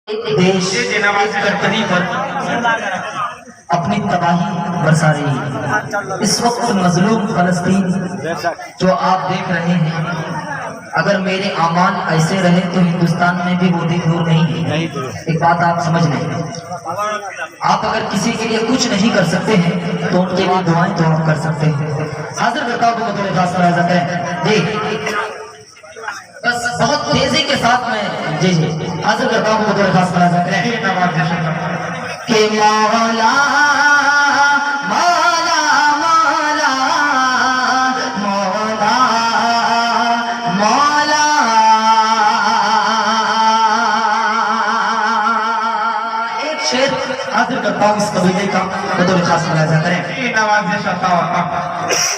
دیش برتری پر اپنی تباہی برسا رہی ہے۔ اس وقت مظلوم فلسطین جو آپ دیکھ رہے ہیں، اگر میرے اعمال ایسے رہے تو ہندوستان میں بھی وہ دن دور نہیں ہے۔ ایک بات آپ سمجھ لیں، آپ اگر کسی کے لیے کچھ نہیں کر سکتے ہیں تو ان کے لیے دعائیں تو آپ کر سکتے ہیں۔ حاضر کرتا ہوں کہ بطور خاص ملاحظہ کریں جی، بس بہت تیزی کے ساتھ میں جی حاضر کرتا ہوں کہ بطور خاص ملاحظہ کریں کہ مولا مولا مولا مولا مولا ایک شعر حاضر کرتا ہوں اس قبیلے کا بطور خاص ملاحظہ کریں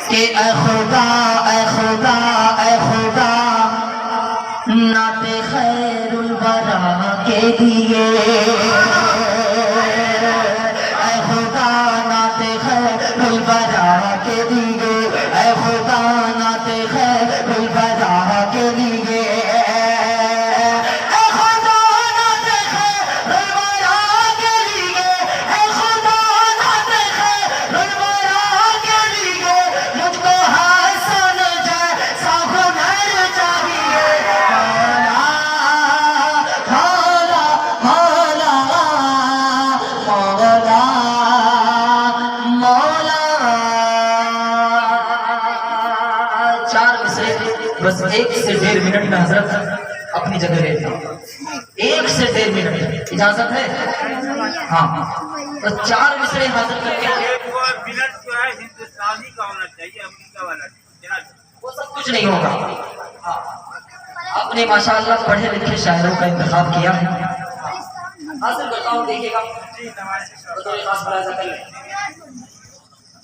کہ اے خدا اے خدا اے خدا نعت خیر الورا کے لیے، اے خدا نعت خیر الورا کے لیے، اے خدا نعت خیر الورا کے لیے، اے خدا نعت خیر الورا کے لیے، اے خدا نعت خیر الورا کے لیے، مجھ کو حسن جیسا ہنر چاہیے، بس 1 سے 1.5 منٹ میں حضرت اپنی جگہ لیتا ہوں۔ 1 سے 1.5 منٹ اجازت ہے؟ ہاں، بس 4 مصرے حاضر کر کے منٹ جو ہے ہندوستانی کا ہونا چاہیے، امریکہ والا وہ سب کچھ نہیں ہوگا۔ آپ نے ماشاءاللہ پڑھے لکھے شاعروں کا انتخاب کیا ہے، حاضر کرتا ہوں، دیکھیے گا بطور خاص ملاحظہ کر لیں۔